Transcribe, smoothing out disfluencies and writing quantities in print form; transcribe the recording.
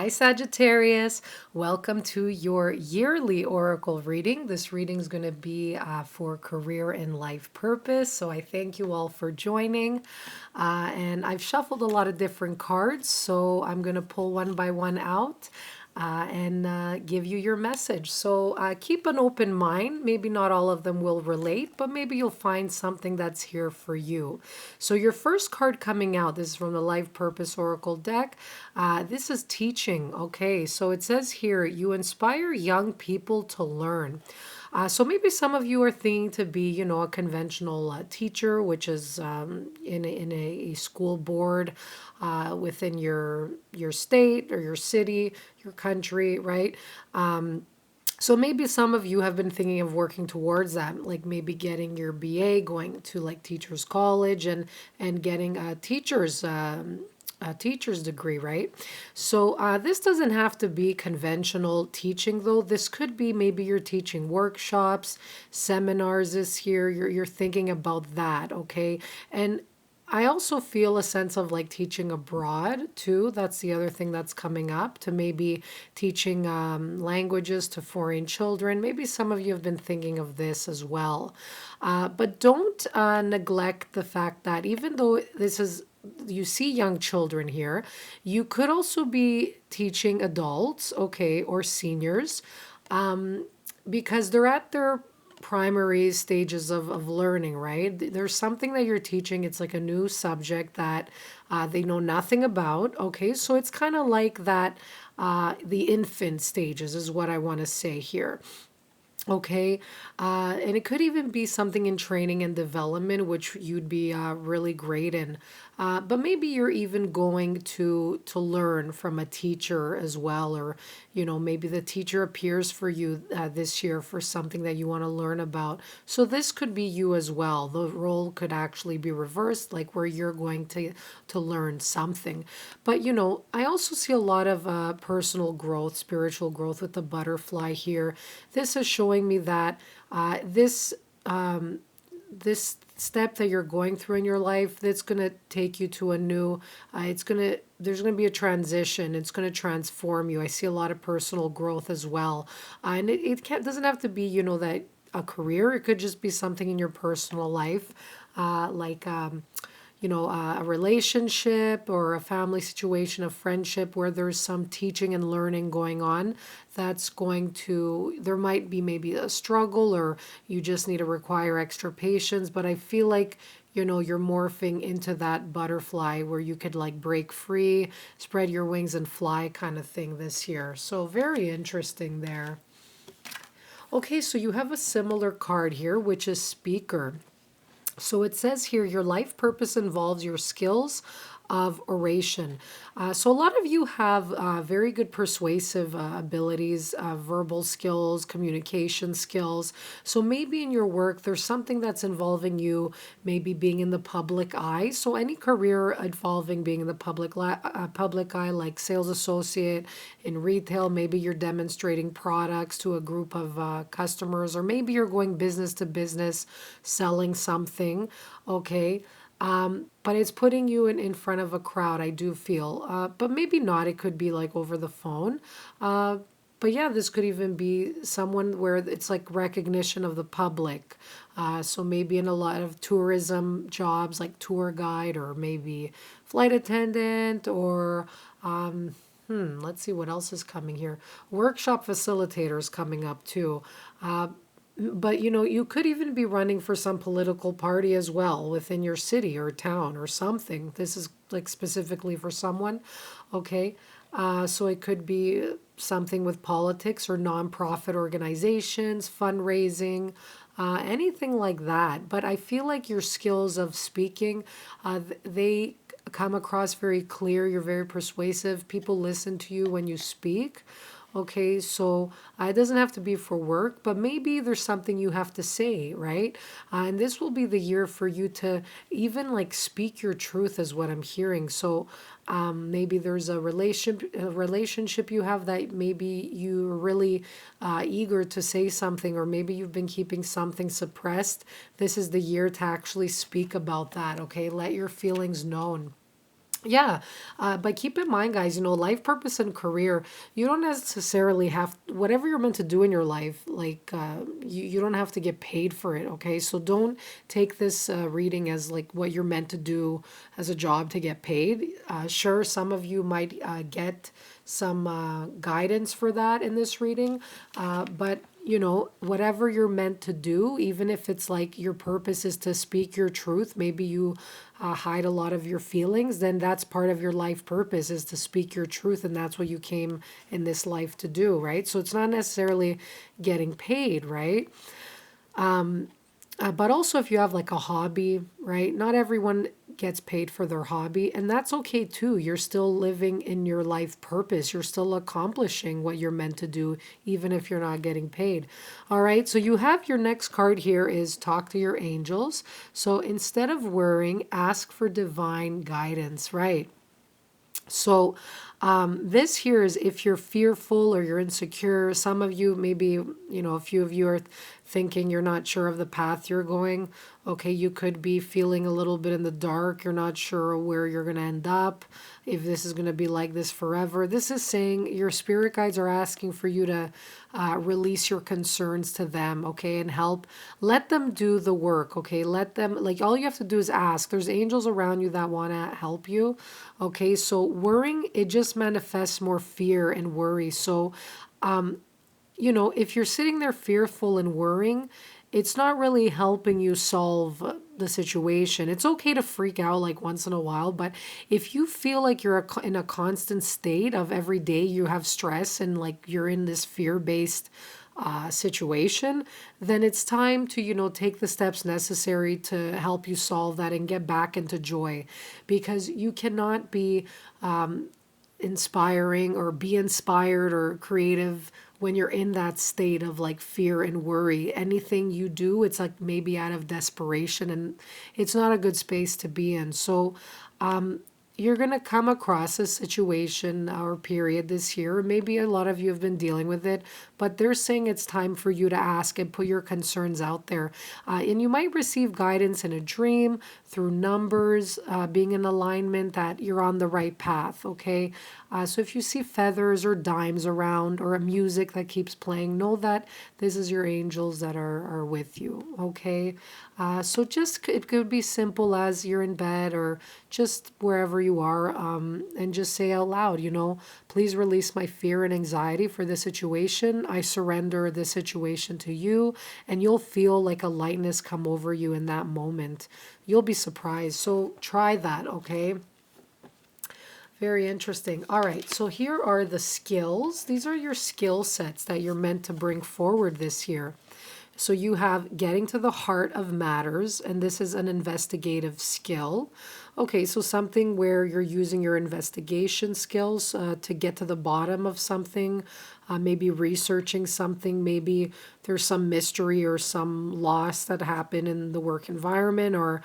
Hi, Sagittarius. Welcome to your yearly oracle reading. This reading is going to be for career and life purpose. So I thank you all for joining. And I've shuffled a lot of different cards, so I'm going to pull one by one out and give you your message. So keep an open mind. Maybe not all of them will relate, but maybe you'll find something that's here for you. So your first card coming out, this is from the Life Purpose Oracle deck. This is teaching. Okay, so it says here, you inspire young people to learn. So maybe some of you are thinking to be, a conventional teacher, which is in a school board within your state or your city, your country, right? So maybe some of you have been thinking of working towards that, like maybe getting your BA, going to like teachers college and getting a teacher's degree, right? So this doesn't have to be conventional teaching, though. This could be maybe you're teaching workshops, seminars this year. You're thinking about that, okay? And I also feel a sense of like teaching abroad too. That's the other thing that's coming up, to maybe teaching languages to foreign children. Maybe some of you have been thinking of this as well. But don't neglect the fact that even though this is, you see young children here, you could also be teaching adults, okay, or seniors, because they're at their primary stages of learning, right? There's something that you're teaching. It's like a new subject that they know nothing about. Okay, so it's kind of like that, the infant stages is what I want to say here. Okay, and it could even be something in training and development, which you'd be really great in. But maybe you're even going to learn from a teacher as well, or maybe the teacher appears for you this year for something that you want to learn about. So this could be you as well. The role could actually be reversed, like where you're going to learn something. But I also see a lot of personal growth, spiritual growth with the butterfly here. This is showing me that this step that you're going through in your life, that's going to take you to a new, there's going to be a transition. It's going to transform you. I see a lot of personal growth as well. And it doesn't have to be, that a career. It could just be something in your personal life, like a relationship or a family situation, a friendship where there's some teaching and learning going on. There might be maybe a struggle, or you just need to require extra patience. But I feel like, you're morphing into that butterfly where you could like break free, spread your wings and fly kind of thing this year. So very interesting there. Okay, so you have a similar card here, which is speaker. So it says here, your life purpose involves your skills of oration. So a lot of you have very good persuasive abilities, verbal skills, communication skills. So maybe in your work, there's something that's involving you maybe being in the public eye. So any career involving being in the public eye, like sales associate in retail, maybe you're demonstrating products to a group of customers, or maybe you're going business to business selling something, okay? But it's putting you in front of a crowd, I do feel. But maybe not. It could be like over the phone. But yeah, this could even be someone where it's like recognition of the public. So maybe in a lot of tourism jobs, like tour guide, or maybe flight attendant, or let's see what else is coming here. Workshop facilitators coming up too. But you could even be running for some political party as well within your city or town or something. This is like specifically for someone, okay? So it could be something with politics or nonprofit organizations, fundraising, anything like that. But I feel like your skills of speaking, they come across very clear. You're very persuasive. People listen to you when you speak. Okay, so it doesn't have to be for work, but maybe there's something you have to say, right? And this will be the year for you to even like speak your truth, is what I'm hearing. So maybe there's a relationship you have that maybe you're really eager to say something, or maybe you've been keeping something suppressed. This is the year to actually speak about that, okay? Let your feelings known. Yeah, but keep in mind, guys, life purpose and career, you don't necessarily have whatever you're meant to do in your life, like you don't have to get paid for it, okay? So don't take this reading as like what you're meant to do as a job to get paid. Sure, some of you might get some guidance for that in this reading, but whatever you're meant to do, even if it's like your purpose is to speak your truth, maybe you hide a lot of your feelings, then that's part of your life purpose is to speak your truth. And that's what you came in this life to do, right? So it's not necessarily getting paid, right? But also, if you have like a hobby, right? Not everyone gets paid for their hobby, and that's okay too. You're still living in your life purpose. You're still accomplishing what you're meant to do, even if you're not getting paid. All right, so you have your next card here is talk to your angels. So instead of worrying, ask for divine guidance, right? So, this here is if you're fearful or you're insecure. Some of you, maybe, a few of you are thinking you're not sure of the path you're going. Okay, you could be feeling a little bit in the dark. You're not sure where you're going to end up, if this is going to be like this forever. This is saying your spirit guides are asking for you to release your concerns to them, okay, and help. Let them do the work, okay? Let them, like, all you have to do is ask. There's angels around you that want to help you, okay? So worrying, it just manifests more fear and worry. So, if you're sitting there fearful and worrying, it's not really helping you solve the situation. It's okay to freak out like once in a while, but if you feel like you're in a constant state of every day you have stress and like you're in this fear-based situation, then it's time to, take the steps necessary to help you solve that and get back into joy, because you cannot be inspiring or be inspired or creative when you're in that state of like fear and worry. Anything you do, it's like maybe out of desperation, and it's not a good space to be in. So you're going to come across a situation or period this year. Maybe a lot of you have been dealing with it, but they're saying it's time for you to ask and put your concerns out there. And you might receive guidance in a dream through numbers, being in alignment that you're on the right path, okay? So if you see feathers or dimes around or a music that keeps playing, know that this is your angels that are with you, okay? So just, it could be simple as you're in bed or just wherever you are, and just say out loud, please release my fear and anxiety for this situation. I surrender this situation to you, and you'll feel like a lightness come over you in that moment. You'll be surprised. So try that, okay? Very interesting. All right, so here are the skills. These are your skill sets that you're meant to bring forward this year. So you have getting to the heart of matters, and this is an investigative skill. Okay, so something where you're using your investigation skills to get to the bottom of something, maybe researching something, maybe there's some mystery or some loss that happened in the work environment, or